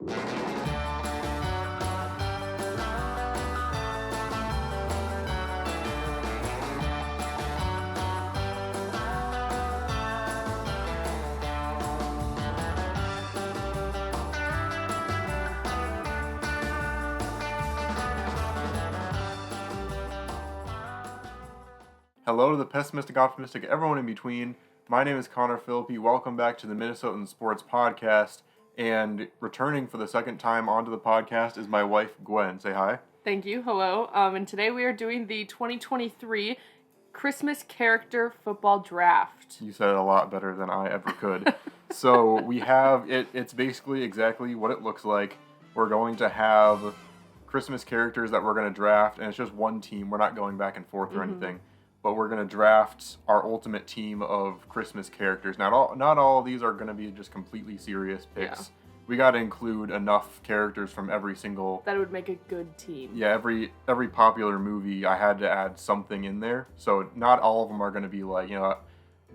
Hello to the pessimistic, optimistic, everyone in between. My name is Connor Philippi. Welcome back to the Minnesotan Sports Podcast. And returning for the second time onto the podcast is my wife, Gwen. Say hi. Thank you. Hello. And today we are doing the 2023 Christmas Character Football Draft. You said it a lot better than I ever could. So we have it. It's basically exactly what it looks like. We're going to have Christmas characters that we're going to draft, and it's just one team. We're not going back and forth or anything. But we're going to draft our ultimate team of Christmas characters. Not all of these are going to be just completely serious picks. Yeah. We got to include enough characters from every single... That would make a good team. Yeah, every popular movie, I had to add something in there. So not all of them are going to be like,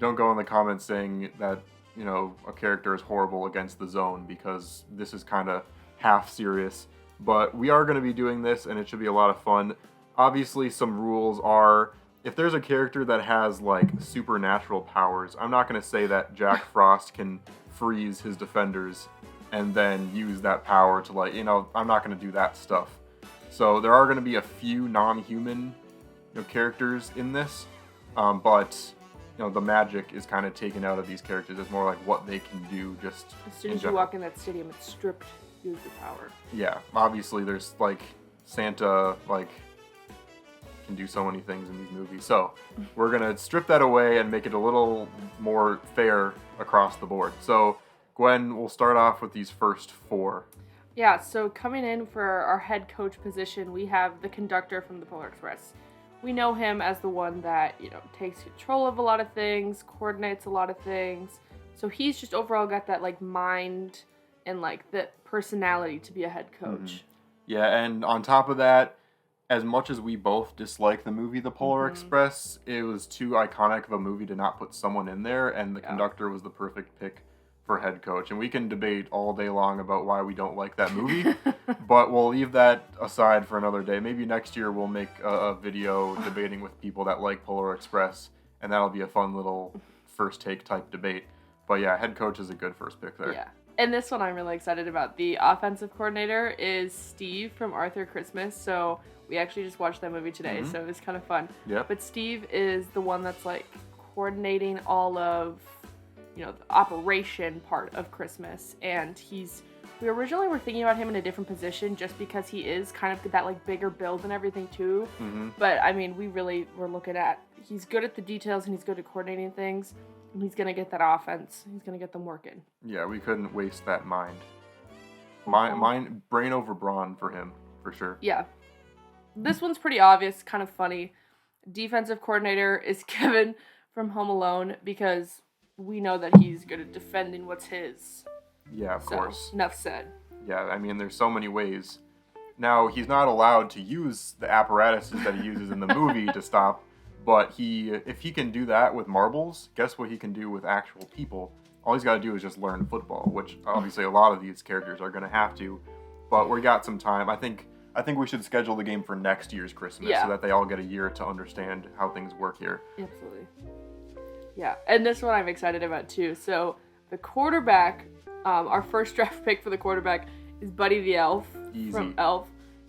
don't go in the comments saying that, a character is horrible against the zone, because this is kind of half serious. But we are going to be doing this, and it should be a lot of fun. Obviously, some rules are... If there's a character that has, supernatural powers, I'm not going to say that Jack Frost can freeze his defenders and then use that power to, I'm not going to do that stuff. So there are going to be a few non-human characters in this, but, the magic is kind of taken out of these characters. It's more like what they can do just as soon as you walk in that stadium, it's stripped, use your power. Yeah, obviously there's, Santa, can do so many things in these movies. So we're going to strip that away and make it a little more fair across the board. So Gwen, we'll start off with these first four. Yeah, so coming in for our head coach position, we have the conductor from the Polar Express. We know him as the one that, takes control of a lot of things, coordinates a lot of things. So he's just overall got that, mind and, the personality to be a head coach. Mm-hmm. Yeah, and on top of that, as much as we both dislike the movie The Polar Express, it was too iconic of a movie to not put someone in there, and the conductor was the perfect pick for head coach. And we can debate all day long about why we don't like that movie, but we'll leave that aside for another day. Maybe next year we'll make a video debating with people that like Polar Express, and that'll be a fun little first take type debate. But yeah, head coach is a good first pick there. Yeah. And this one I'm really excited about. The offensive coordinator is Steve from Arthur Christmas. So we actually just watched that movie today, so it was kind of fun. Yeah. But Steve is the one that's coordinating all of, the operation part of Christmas. And we originally were thinking about him in a different position just because he is kind of that bigger build and everything too. Mm-hmm. But I mean, we really were looking at, he's good at the details and he's good at coordinating things. And he's going to get that offense. He's going to get them working. Yeah, we couldn't waste that mind. Brain over brawn for him, for sure. Yeah. This one's pretty obvious, kind of funny. Defensive coordinator is Kevin from Home Alone, because we know that he's good at defending what's his. Yeah, of course. Enough said. Yeah, I mean, there's so many ways. Now, he's not allowed to use the apparatuses that he uses in the movie to stop, but if he can do that with marbles, guess what he can do with actual people? All he's got to do is just learn football, which obviously a lot of these characters are going to have to, but we got some time. I think we should schedule the game for next year's Christmas so that they all get a year to understand how things work here. Absolutely. Yeah, and this one I'm excited about too. So the quarterback, our first draft pick for the quarterback is Buddy the Elf. Easy. From Elf.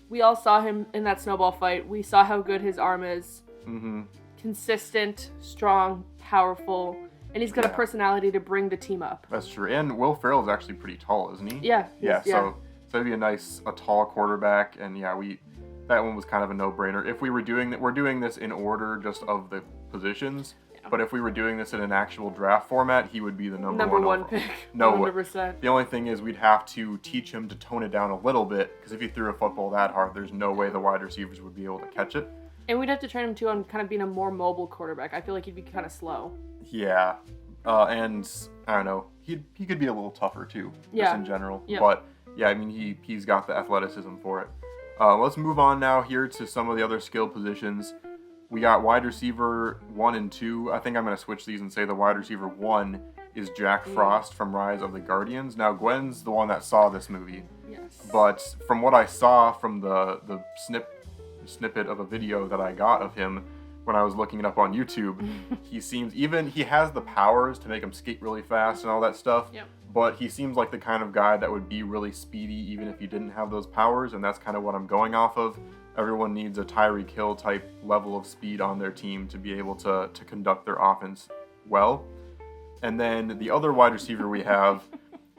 We all saw him in that snowball fight. We saw how good his arm is. Mm-hmm. Consistent, strong, powerful, and he's got a personality to bring the team up. That's true. And Will Ferrell is actually pretty tall, isn't he? Yeah. So it'd be a tall quarterback, and that one was kind of a no-brainer. If we were we're doing this in order just of the positions, but if we were doing this in an actual draft format, he would be the number one pick. No, 100%. The only thing is we'd have to teach him to tone it down a little bit, because if he threw a football that hard, there's no way the wide receivers would be able to catch it. And we'd have to train him too on kind of being a more mobile quarterback. I feel like he'd be kind of slow. Yeah, and I don't know, he could be a little tougher too, just in general. Yep. But yeah, I mean he's got the athleticism for it. Let's move on now here to some of the other skill positions. We got wide receiver 1 and 2. I think I'm going to switch these and say the wide receiver 1 is Jack Frost from Rise of the Guardians. Now, Gwen's the one that saw this movie. Yes. But from what I saw from the snippet of a video that I got of him when I was looking it up on YouTube, he has the powers to make him skate really fast and all that stuff. Yep. But he seems like the kind of guy that would be really speedy even if he didn't have those powers, and that's kind of what I'm going off of. Everyone needs a Tyreek Hill type level of speed on their team to be able to conduct their offense well. And then the other wide receiver we have,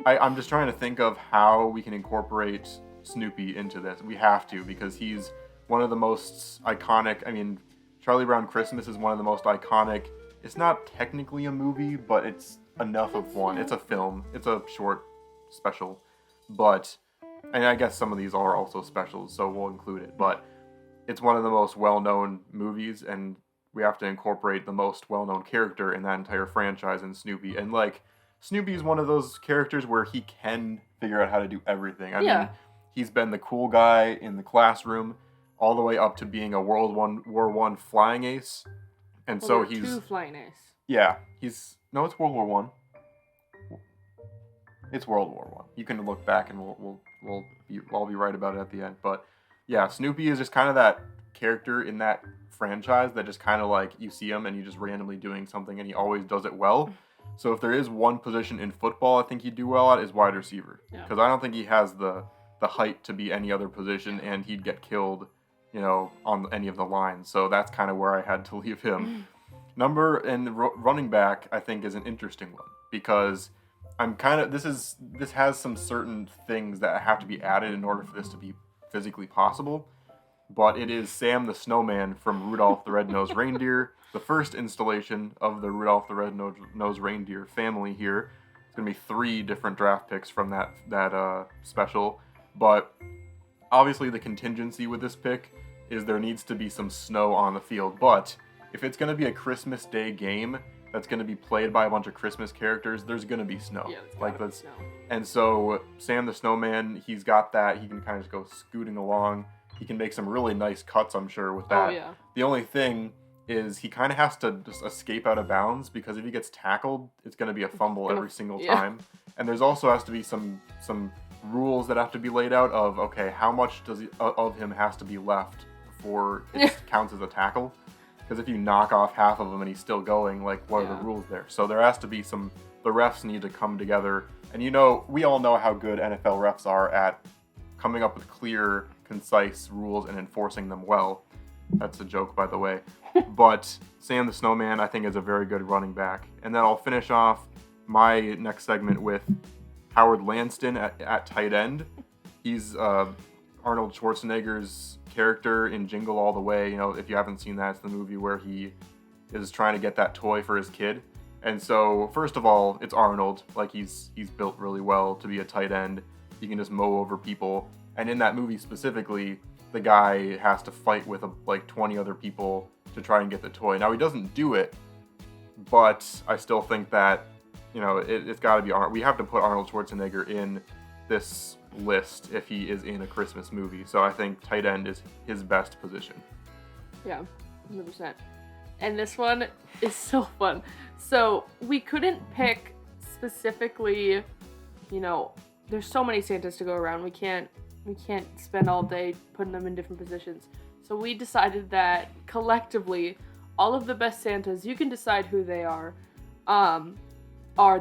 I'm just trying to think of how we can incorporate Snoopy into this. We have to, because he's one of the most iconic. I mean, Charlie Brown Christmas is one of the most iconic. It's not technically a movie, but it's enough of one. It's a film. It's a short special. And I guess some of these are also specials, so we'll include it. But it's one of the most well-known movies, and we have to incorporate the most well-known character in that entire franchise in Snoopy. And, like, Snoopy is one of those characters where he can figure out how to do everything. I mean, he's been the cool guy in the classroom all the way up to being a World War I flying ace. And so he's... two flying ace. Yeah, no, it's World War I. It's World War I. You can look back and I'll be right about it at the end. But yeah, Snoopy is just kind of that character in that franchise that just kind of like you see him and he's just randomly doing something and he always does it well. So if there is one position in football I think he'd do well at is wide receiver. Because I don't think he has the height to be any other position, and he'd get killed, on any of the lines. So that's kind of where I had to leave him. Running back I think is an interesting one, because this has some certain things that have to be added in order for this to be physically possible. But it is Sam the Snowman from Rudolph the Red-Nosed Reindeer, the first installation of the Rudolph the Red-Nosed Reindeer family here. It's going to be 3 different draft picks from that special. But obviously the contingency with this pick is there needs to be some snow on the field. But if it's going to be a Christmas Day game that's going to be played by a bunch of Christmas characters, there's going to be snow. Yeah, there's snow. And so Sam the Snowman, he's got that. He can kind of just go scooting along. He can make some really nice cuts, I'm sure, with that. Oh, yeah. The only thing is he kind of has to just escape out of bounds, because if he gets tackled, it's going to be a fumble every single time. And there's also has to be some rules that have to be laid out of, okay, how much of him has to be left before it counts as a tackle? Because if you knock off half of him and he's still going, like, what are the rules there? So there has to be the refs need to come together. And we all know how good NFL refs are at coming up with clear, concise rules and enforcing them well. That's a joke, by the way. But Sam the Snowman, I think, is a very good running back. And then I'll finish off my next segment with Howard Lanston at tight end. He's Arnold Schwarzenegger's character in Jingle All the Way. If you haven't seen that, it's the movie where he is trying to get that toy for his kid. And so, first of all, it's Arnold. Like, he's built really well to be a tight end. He can just mow over people. And in that movie specifically, the guy has to fight with like 20 other people to try and get the toy. Now, he doesn't do it, but I still think that, it's got to be Arnold. We have to put Arnold Schwarzenegger in this list if he is in a Christmas movie. So I think tight end is his best position. Yeah, 100%. And this one is so fun. So we couldn't pick specifically, there's so many Santas to go around. We can't spend all day putting them in different positions. So we decided that collectively, all of the best Santas, you can decide who they are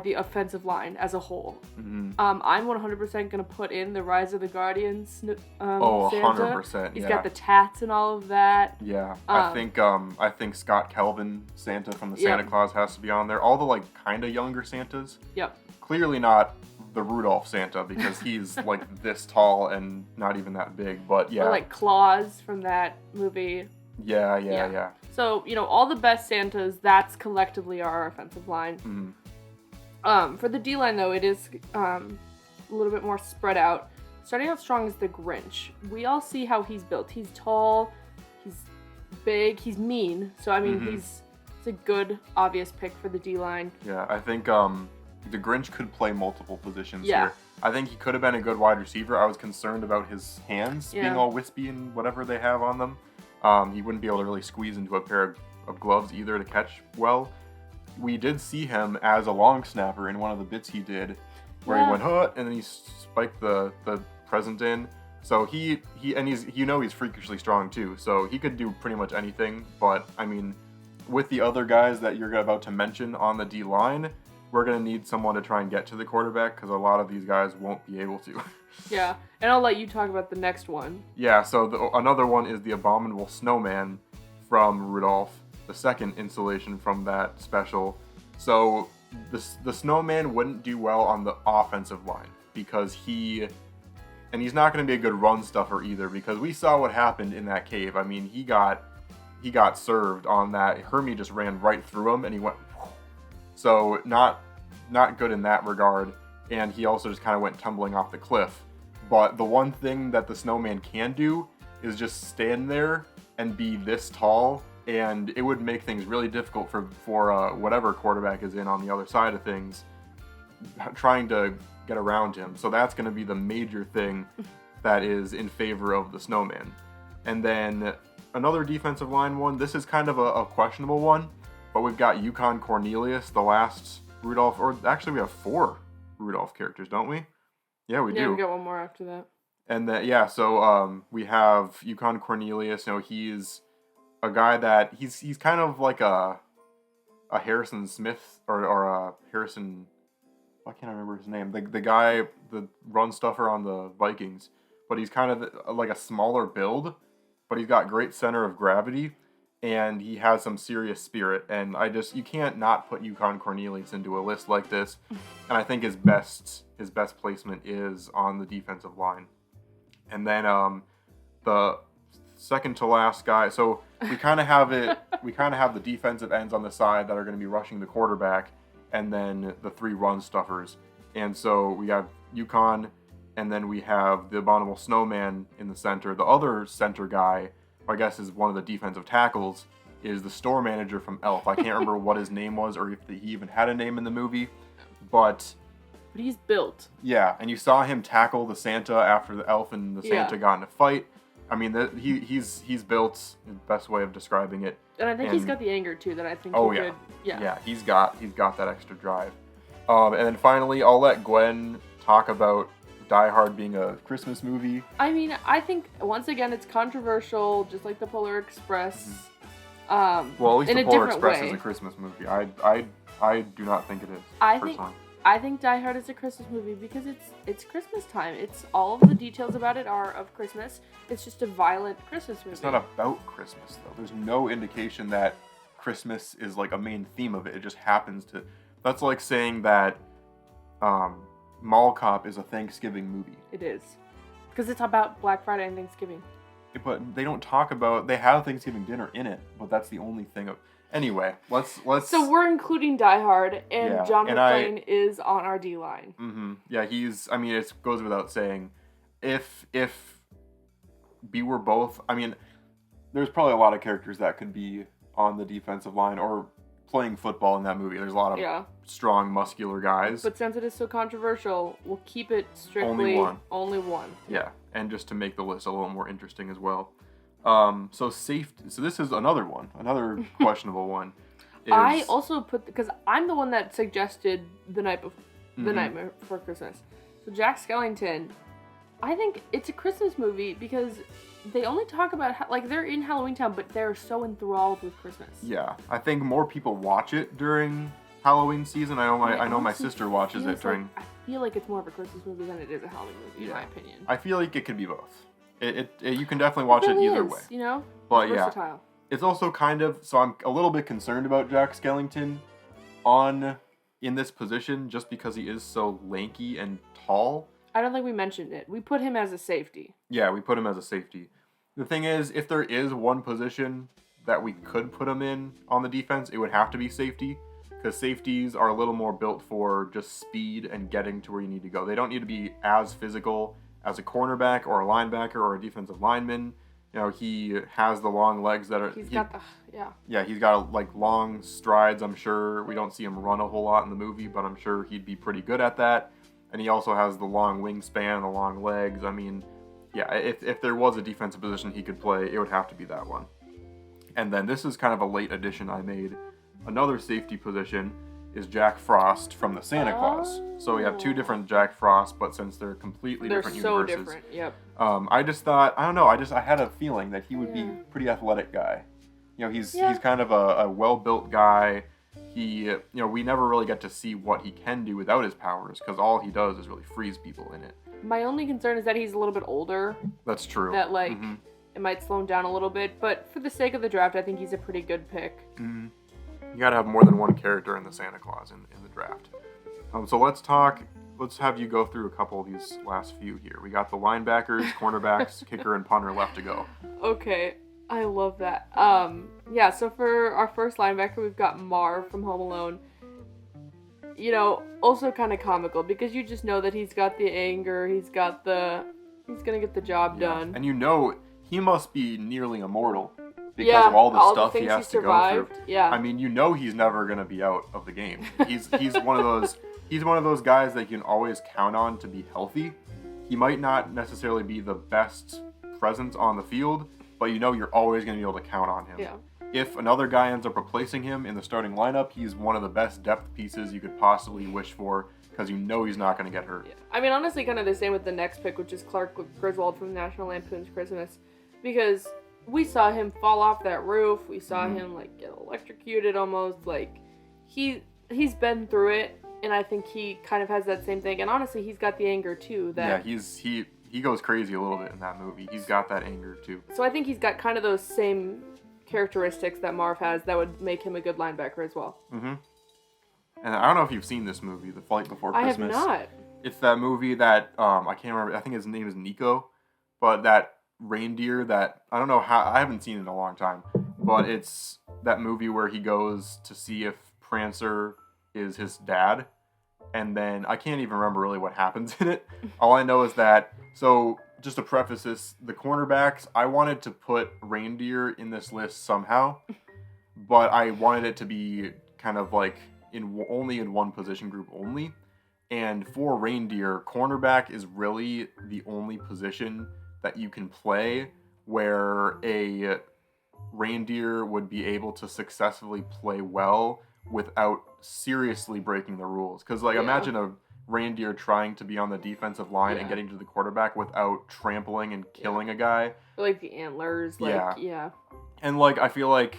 the offensive line as a whole. Mm-hmm. I'm 100% going to put in the Rise of the Guardians Santa. 100%. He's got the tats and all of that. Yeah, I think Scott Kelvin Santa from the Santa Claus has to be on there. All the like kind of younger Santas. Yep. Clearly not the Rudolph Santa, because he's like this tall and not even that big. But yeah. Or like Claus from that movie. Yeah. So all the best Santas. That's collectively our offensive line. Mm-hmm. For the D-line, though, it is a little bit more spread out. Starting out strong is the Grinch. We all see how he's built. He's tall, he's big, he's mean. So, I mean, he's a good, obvious pick for the D-line. Yeah, I think the Grinch could play multiple positions here. I think he could have been a good wide receiver. I was concerned about his hands being all wispy and whatever they have on them. He wouldn't be able to really squeeze into a pair of gloves either to catch well. we did see him as a long snapper in one of the bits he did, where Yeah. he went, huh, and then he spiked the present in. So he's freakishly strong too. So he could do pretty much anything. But I mean, with the other guys that you're about to mention on the D line, we're gonna need someone to try and get to the quarterback because a lot of these guys won't be able to. Yeah, and I'll let you talk about the next one. Yeah. So another one is the Abominable Snowman from Rudolph, the second installation from that special. So the Snowman wouldn't do well on the offensive line because he's not going to be a good run stuffer either because we saw what happened in that cave. I mean, he got served on that. Hermie just ran right through him and he went. So not good in that regard. And he also just kind of went tumbling off the cliff. But the one thing that the Snowman can do is just stand there and be this tall, and it would make things really difficult for whatever quarterback is in on the other side of things, trying to get around him. So that's going to be the major thing that is in favor of the Snowman. And then another defensive line one, this is kind of a questionable one, but we've got Yukon Cornelius, the last Rudolph, or actually we have 4 Rudolph characters, don't we? Yeah, we do. Yeah, we got one more after that. And so we have Yukon Cornelius. You know, he's a guy that he's kind of like a Harrison Smith or a Harrison. Why can't I remember his name? The guy, the run stuffer on the Vikings, but he's kind of like a smaller build, but he's got great center of gravity, and he has some serious spirit. And you can't not put Yukon Cornelius into a list like this. And I think his best placement is on the defensive line. And then the second to last guy. So we kind of have the defensive ends on the side that are going to be rushing the quarterback, and then the 3 run stuffers. And so we have Yukon, and then we have the Abominable Snowman in the center. The other center guy, I guess, is one of the defensive tackles, is the store manager from Elf. I can't remember what his name was or if he even had a name in the movie, but he's built. Yeah, and you saw him tackle the Santa after the Elf and the Santa got in a fight. I mean, he's built. The best way of describing it. And I think he's got the anger too. That I think. Yeah, he's got that extra drive. And then finally, I'll let Gwen talk about Die Hard being a Christmas movie. I mean, I think once again it's controversial, just like the Polar Express. Mm-hmm. Well, at least the Polar Express way. is a Christmas movie. I do not think it is. I think Die Hard is a Christmas movie because it's Christmas time. It's all of the details about it are of Christmas. It's just a violent Christmas movie. It's not about Christmas though. There's no indication that Christmas is like a main theme of it. It just happens to. That's like saying that Mall Cop is a Thanksgiving movie. It is because it's about Black Friday and Thanksgiving. But they don't talk about. They have Thanksgiving dinner in it, but that's the only thing. Anyway, let's. So we're including Die Hard, and John McClane is on our D line. Mm-hmm. Yeah, he's. I mean, it goes without saying, if we were both. I mean, there's probably a lot of characters that could be on the defensive line or playing football in that movie. There's a lot of strong, muscular guys. But since it is so controversial, we'll keep it strictly only one. Yeah, and just to make the list a little more interesting as well. So safety. So this is another questionable one. I also put because I'm the one that suggested the night before Christmas. So Jack Skellington, I think it's a Christmas movie because they only talk about they're in Halloween Town, but they're so enthralled with Christmas. Yeah, I think more people watch it during Halloween season. I know my sister watches it during. I feel like it's more of a Christmas movie than it is a Halloween movie, in my opinion. I feel like it could be both. You can definitely watch it either way. You know, but it's versatile. It's also kind of so I'm a little bit concerned about Jack Skellington in this position just because he is so lanky and tall. I don't think we mentioned it. We put him as a safety. Yeah, we put him as a safety. The thing is, if there is one position that we could put him in on the defense, it would have to be safety because safeties are a little more built for just speed and getting to where you need to go. They don't need to be as physical as a cornerback or a linebacker or a defensive lineman. You know, he has the long legs that are... He's got like long strides, I'm sure. We don't see him run a whole lot in the movie, but I'm sure he'd be pretty good at that. And he also has the long wingspan, the long legs. I mean, yeah, if there was a defensive position he could play, it would have to be that one. And then this is kind of a late addition I made. another safety position is Jack Frost from the Santa Claus. So we have two Oh. different Jack Frost, but since they're completely They're different so universes, different. Yep. I just thought, I don't know, I had a feeling that he would be Yeah. a pretty athletic guy. You know, he's Yeah. kind of a well-built guy. We never really get to see what he can do without his powers, because all he does is really freeze people in it. My only concern is that he's a little bit older. That's true. That like Mhm. it might slow him down a little bit, but for the sake of the draft, I think he's a pretty good pick. Mhm. You gotta have more than one character in the Santa Claus in the draft. So let's have you go through a couple of these last few here. We got the linebackers, cornerbacks, kicker, and punter left to go. Okay, I love that. Yeah, so for our first linebacker, we've got Marv from Home Alone. You know, also kind of comical because you just know that he's got the anger, he's gonna get the job done. And you know he must be nearly immortal because Yeah, of all the all the stuff he things has he to go through. survived, yeah. I mean, you know he's never gonna be out of the game. He's one of those guys that you can always count on to be healthy. He might not necessarily be the best presence on the field, but you know you're always gonna be able to count on him. Yeah. If another guy ends up replacing him in the starting lineup, he's one of the best depth pieces you could possibly wish for because you know he's not going to get hurt. Yeah. I mean, honestly, kind of the same with the next pick, which is Clark Griswold from National Lampoon's Christmas, because we saw him fall off that roof. We saw him like get electrocuted almost. Like he's been through it, and I think he kind of has that same thing. And honestly, he's got the anger too. That Yeah, he goes crazy a little bit in that movie. He's got that anger too. So I think he's got kind of those same characteristics that Marv has that would make him a good linebacker as well. Mm-hmm. And I don't know if you've seen this movie, The Flight Before Christmas. I have not. It's that movie that I can't remember. I think his name is Nico, but that reindeer that I don't know how. I haven't seen it in a long time, but it's that movie where he goes to see if Prancer is his dad, and then I can't even remember really what happens in it. All I know is that, so just to preface this, the cornerbacks, I wanted to put reindeer in this list somehow, but I wanted it to be kind of like only in one position group only. And for reindeer, cornerback is really the only position that you can play where a reindeer would be able to successfully play well without seriously breaking the rules. Because, like, Yeah. imagine a reindeer trying to be on the defensive line and Yeah. getting to the quarterback without trampling and killing a guy. Like the antlers. Like, yeah. And, like, I feel like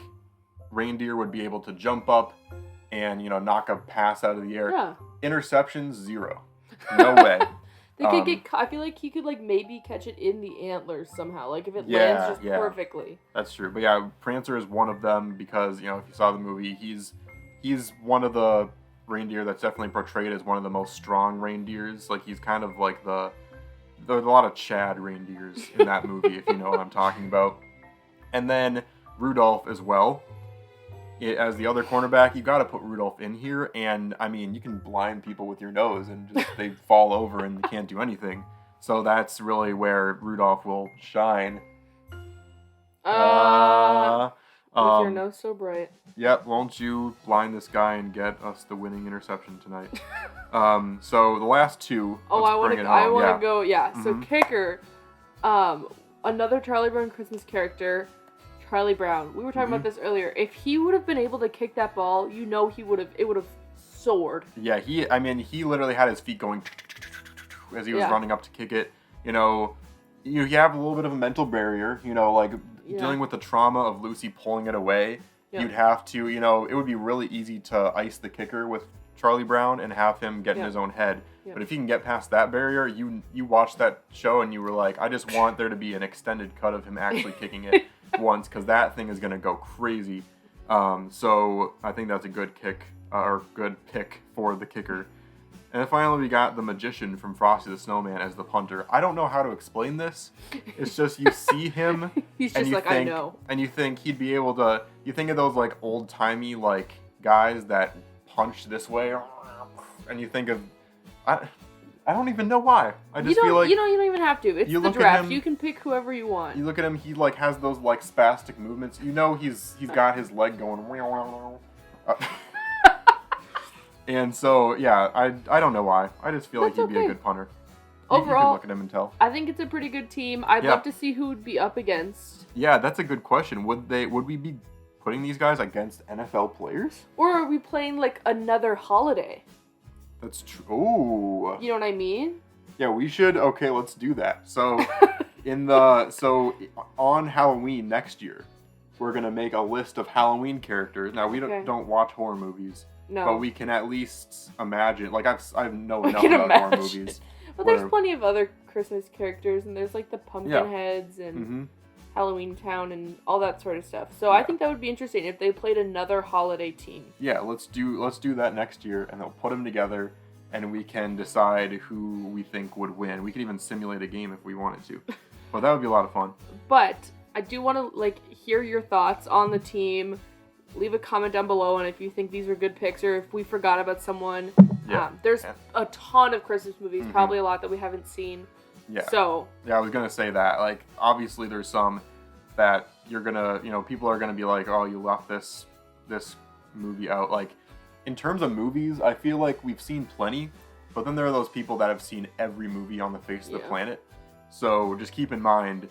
reindeer would be able to jump up and, knock a pass out of the air. Yeah. Interceptions, 0. No way. They could get. I feel like he could like maybe catch it in the antlers somehow. Like if it Yeah, lands just yeah. perfectly. That's true. But yeah, Prancer is one of them because, if you saw the movie, he's one of the reindeer that's definitely portrayed as one of the most strong reindeers. Like he's kind of like there's a lot of Chad reindeers in that movie, if you know what I'm talking about. And then Rudolph as well. As the other cornerback, you got to put Rudolph in here, and I mean, you can blind people with your nose, and just they fall over and they can't do anything. So that's really where Rudolph will shine. With your Um, nose so bright. Yep, won't you blind this guy and get us the winning interception tonight? So the last two. Oh, let's I want bring to. it I home. want to Yeah. go. Yeah. So Mhm. kicker, another Charlie Brown Christmas character, Charlie Brown. We were talking about this earlier. If he would have been able to kick that ball, he would have. It would have soared. Yeah, he literally had his feet going as he was Yeah. running up to kick it. You have a little bit of a mental barrier, like Yeah. dealing with the trauma of Lucy pulling it away. Yeah. You'd have to, it would be really easy to ice the kicker with Charlie Brown and have him get in Yeah. his own head. Yeah. But if you can get past that barrier, you watched that show and you were like, I just want there to be an extended cut of him actually kicking it once, because that thing is going to go crazy. So I think that's a good kick, or good pick for the kicker. And then finally we got the magician from Frosty the Snowman as the punter. I don't know how to explain this. It's just you see him He's and just you like, think, I know. and you think he'd be able to, you think of those like old timey like guys that punch this way, and you think of, I don't even know why. I just feel like you don't even have to. It's you the look at draft. him- You can pick whoever you want. you look at him, he like has those like spastic movements. He's got his leg going. And so yeah, I don't know why. I just feel like That's he'd be a okay. good punter. You could Overall, look at him and tell. I think it's a pretty good team. I'd Yeah. love to see who would be up against. Yeah, that's a good question. Would we be putting these guys against NFL players? Or are we playing like another holiday? That's true. Ooh. You know what I mean? Yeah, we should. Okay, let's do that. So, on Halloween next year, we're gonna make a list of Halloween characters. Now we Okay. don't watch horror movies, No. but we can at least imagine. Like I've know We enough can about horror imagine. movies. But where- there's plenty of other Christmas characters, and there's like the pumpkin Yeah. heads and Mm-hmm. Halloween Town and all that sort of stuff. So I Yeah. think that would be interesting if they played another holiday team. Yeah, let's do that next year, and they'll put them together, and we can decide who we think would win. We could even simulate a game if we wanted to, but that would be a lot of fun. But I do want to like hear your thoughts on the team. Leave a comment down below, and if you think these were good picks or if we forgot about someone. Yeah. There's Yeah. a ton of Christmas movies, Mhm. probably a lot that we haven't seen. Yeah. So Yeah, I was gonna say that. Like, obviously, there's some that you're gonna, people are gonna be like, "Oh, you left this movie out." Like, in terms of movies, I feel like we've seen plenty, but then there are those people that have seen every movie on the face of the Yeah. planet. So just keep in mind,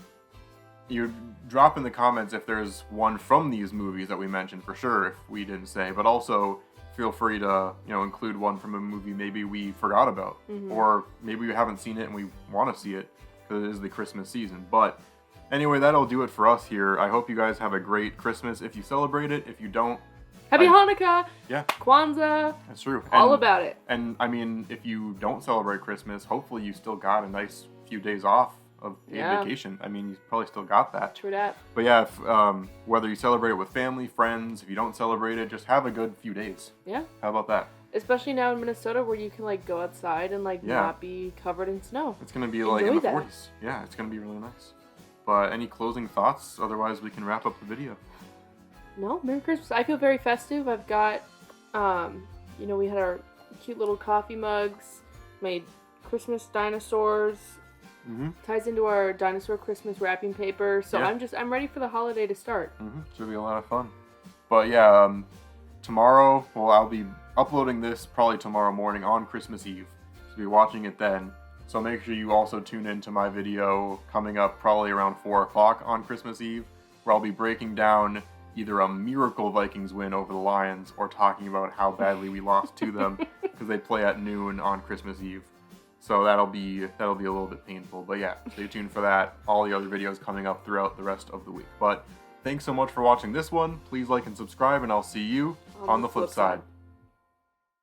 you drop in the comments if there's one from these movies that we mentioned for sure. If we didn't say, but also feel free to include one from a movie maybe we forgot about, Mhm. or maybe we haven't seen it and we want to see it because it is the Christmas season. But anyway, that'll do it for us here. I hope you guys have a great Christmas if you celebrate it. If you don't, Happy Hanukkah, yeah, Kwanzaa, that's true. all about it. And I mean, if you don't celebrate Christmas, hopefully you still got a nice few days off of paid Yeah. vacation. I mean, you probably still got that. True that. But yeah, if, whether you celebrate it with family, friends, if you don't celebrate it, just have a good few days. Yeah. How about that? Especially now in Minnesota where you can like go outside and like Yeah. not be covered in snow. It's gonna be like in Enjoy the that. 40s. Yeah, it's gonna be really nice. But any closing thoughts? Otherwise, we can wrap up the video. No, Merry Christmas. I feel very festive. I've got, we had our cute little coffee mugs, made Christmas dinosaurs, Mm-hmm. ties into our dinosaur Christmas wrapping paper. So Yeah. I'm ready for the holiday to start. Mm-hmm. It's gonna be a lot of fun. But yeah, tomorrow, well, I'll be uploading this probably tomorrow morning on Christmas Eve. So you'll be watching it then. So make sure you also tune in to my video coming up probably around 4 o'clock on Christmas Eve, where I'll be breaking down either a miracle Vikings win over the Lions or talking about how badly we lost to them because they play at noon on Christmas Eve. So that'll be a little bit painful. But yeah, stay tuned for that. All the other videos coming up throughout the rest of the week. But thanks so much for watching this one. Please like and subscribe, and I'll see you on the flip side.